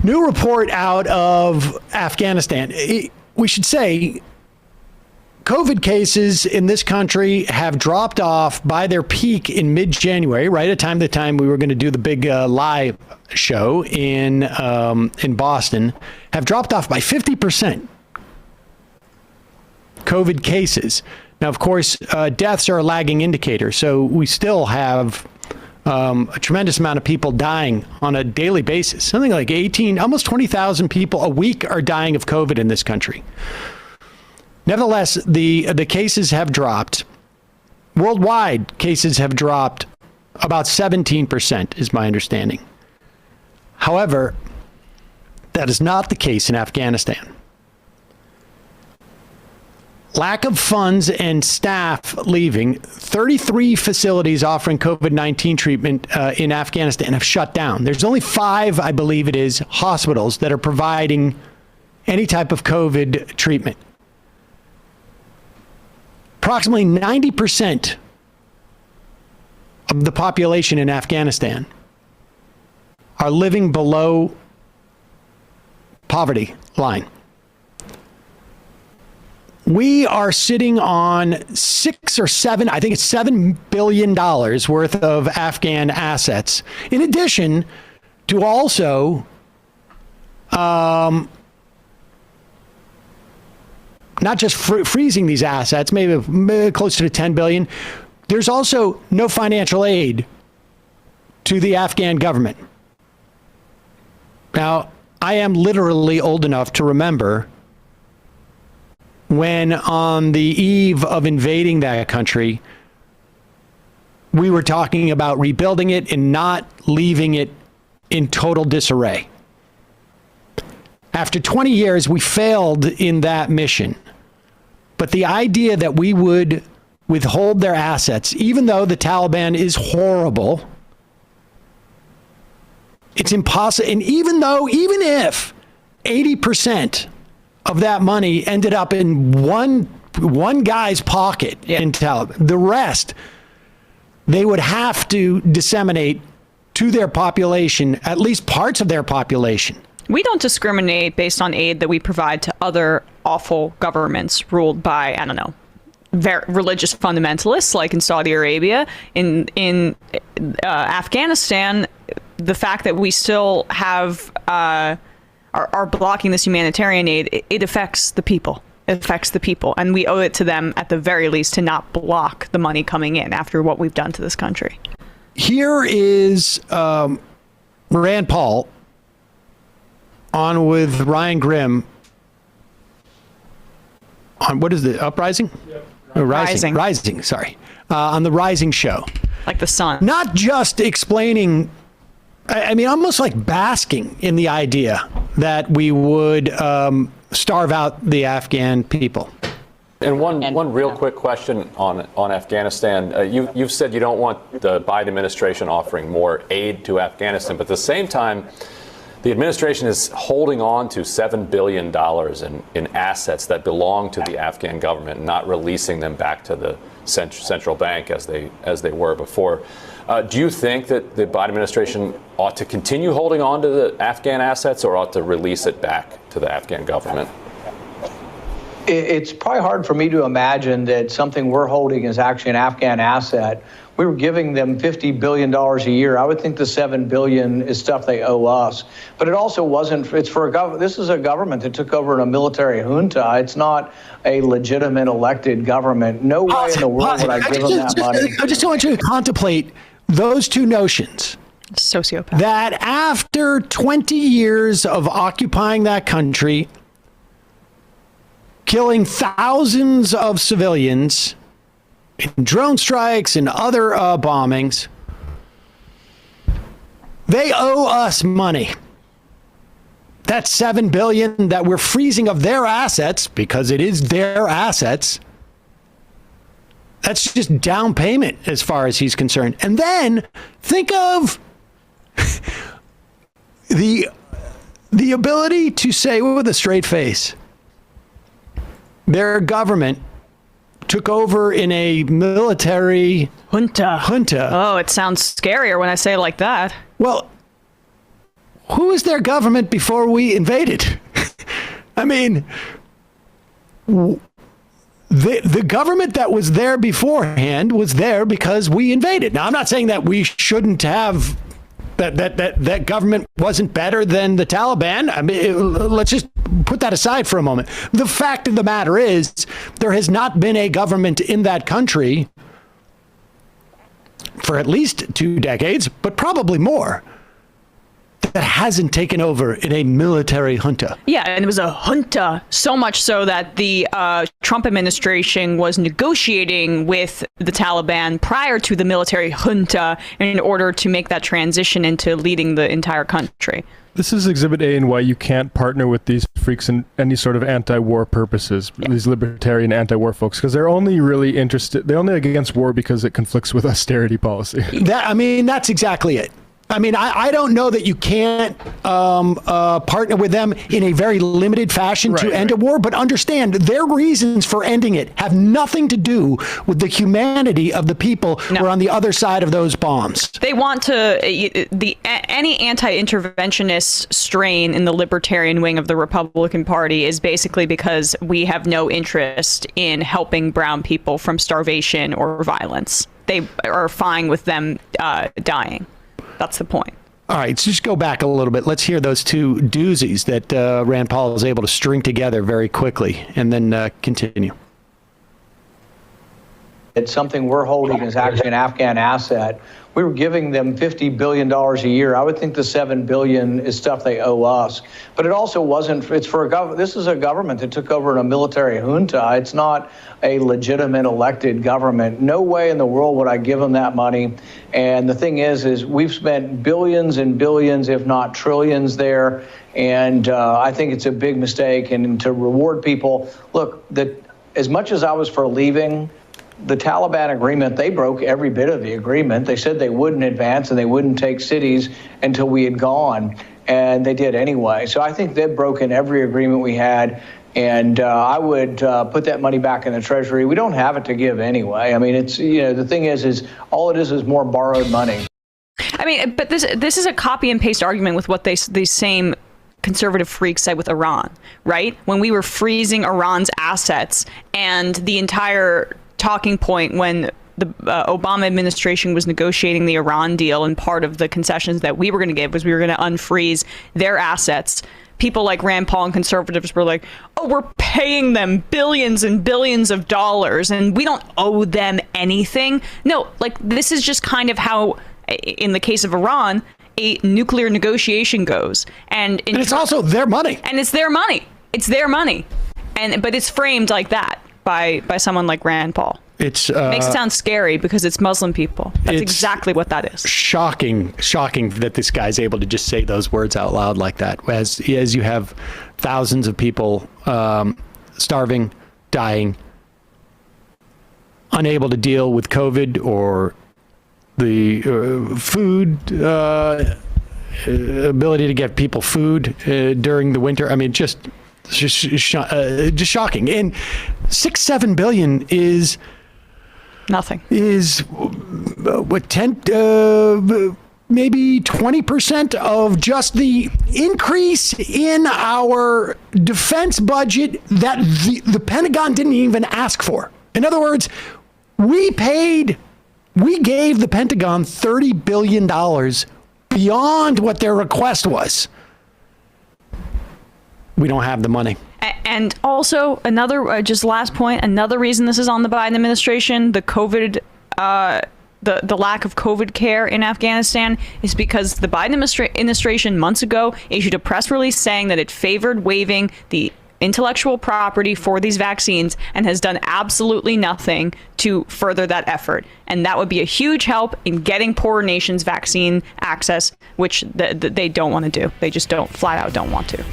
New report out of Afghanistan. We should say COVID cases in this country have dropped off by their peak in mid-January, right at the time we were going to do the big live show in Boston, have dropped off by 50%. COVID cases. Now, of course, deaths are a lagging indicator, so we still have a tremendous amount of people dying on a daily basis. Something like almost 20,000 people a week are dying of COVID in this country. Nevertheless, the cases have dropped. Worldwide, cases have dropped about 17%, is my understanding. However, that is not the case in Afghanistan. Lack of funds and staff leaving. 33 facilities offering COVID-19 treatment in Afghanistan have shut down. There's only 5, I believe it is, hospitals that are providing any type of COVID treatment. Approximately 90% of the population in Afghanistan are living below poverty line. We are sitting on 6 or 7, I think it's $7 billion worth of Afghan assets, in addition to also not just freezing these assets, maybe closer to 10 billion. There's also no financial aid to the Afghan government. Now, I am literally old enough to remember when on the eve of invading that country, we were talking about rebuilding it and not leaving it in total disarray. After 20 years, we failed in that mission. But the idea that we would withhold their assets, even though the Taliban is horrible, it's impossible. And even if 80% of that money ended up in one guy's pocket in Taliban, the rest, they would have to disseminate to their population, at least parts of their population. We don't discriminate based on aid that we provide to other awful governments ruled by, I don't know, religious fundamentalists like in Saudi Arabia. In Afghanistan, the fact that we still have are blocking this humanitarian aid, it affects the people. It affects the people. And we owe it to them, at the very least, to not block the money coming in after what we've done to this country. Here is Rand Paul on with Ryan Grimm on, what is the Uprising? Yep. Oh, Rising, sorry. On the Rising show. Like the sun. Not just explaining, I mean, almost like basking in the idea that we would starve out the Afghan people. And one real quick question on Afghanistan. You've said you don't want the Biden administration offering more aid to Afghanistan, but at the same time, the administration is holding on to $7 billion in assets that belong to the Afghan government, not releasing them back to the central bank as they were before. Do you think that the Biden administration ought to continue holding on to the Afghan assets or ought to release it back to the Afghan government? It's probably hard for me to imagine that something we're holding is actually an Afghan asset. We were giving them $50 billion a year. I would think the $7 billion is stuff they owe us. But it also wasn't, it's for a government. This is a government that took over in a military junta. It's not a legitimate elected government. No way in the world would I give them that money. I just want you to contemplate those two notions. Sociopath. That after 20 years of occupying that country, killing thousands of civilians in drone strikes and other bombings, they owe us money. That's $7 billion that we're freezing of their assets because it is their assets. That's just down payment as far as he's concerned. And then think of the ability to say with a straight face, their government took over in a military junta. Oh, it sounds scarier when I say it like that. Well, who was their government before we invaded? I mean, the government that was there beforehand was there because we invaded. Now, I'm not saying that we shouldn't have that government wasn't better than the Taliban. I mean, let's just put that aside for a moment. The fact of the matter is, there has not been a government in that country for at least 2 decades, but probably more, that hasn't taken over in a military junta. Yeah, and it was a junta, so much so that the Trump administration was negotiating with the Taliban prior to the military junta in order to make that transition into leading the entire country. This is Exhibit A and why you can't partner with these freaks in any sort of anti-war purposes, these libertarian anti-war folks, because they're only really interested, they're only against war because it conflicts with austerity policy. That's exactly it. I mean, I don't know that you can't partner with them in a very limited fashion to end a war, but understand their reasons for ending it have nothing to do with the humanity of the people who are on the other side of those bombs. They want to, any anti-interventionist strain in the libertarian wing of the Republican Party is basically because we have no interest in helping brown people from starvation or violence. They are fine with them dying. That's the point. All right, so just go back a little bit. Let's hear those two doozies that Rand Paul is able to string together very quickly, and then continue. It's something we're holding is actually an Afghan asset. We were giving them $50 billion a year. I would think the $7 billion is stuff they owe us. But it also wasn't, it's for a government. This is a government that took over in a military junta. It's not a legitimate elected government. No way in the world would I give them that money. And the thing is we've spent billions and billions, if not trillions there. And I think it's a big mistake. And to reward people, look, as much as I was for leaving, the Taliban agreement, they broke every bit of the agreement. They said they wouldn't advance and they wouldn't take cities until we had gone, and they did anyway. So I think they've broken every agreement we had, and I would put that money back in the Treasury. We don't have it to give anyway. I mean, it's, the thing is all it is more borrowed money. I mean, but this is a copy and paste argument with what these same conservative freaks said with Iran, right? When we were freezing Iran's assets, and the entire talking point when the Obama administration was negotiating the Iran deal, and part of the concessions that we were going to give was we were going to unfreeze their assets. People like Rand Paul and conservatives were like, oh, we're paying them billions and billions of dollars and we don't owe them anything. No, like, this is just kind of how, in the case of Iran, a nuclear negotiation goes. And it's also their money. And it's their money. It's their money. But it's framed like that by someone like Rand Paul. It makes it sound scary because it's Muslim people. That's exactly what that is. Shocking that this guy's able to just say those words out loud like that. As you have thousands of people starving, dying, unable to deal with COVID or the food ability to get people food during the winter. I mean, just shocking. And 6-7 billion is nothing. Is what, 10 maybe 20% of just the increase in our defense budget that the Pentagon didn't even ask for. In other words, we gave the Pentagon $30 billion beyond what their request was. We don't have the money. And also, another, just last point, another reason this is on the Biden administration, the COVID, the lack of COVID care in Afghanistan, is because the Biden administration months ago issued a press release saying that it favored waiving the intellectual property for these vaccines and has done absolutely nothing to further that effort. And that would be a huge help in getting poorer nations vaccine access, which they don't want to do. They just flat out don't want to.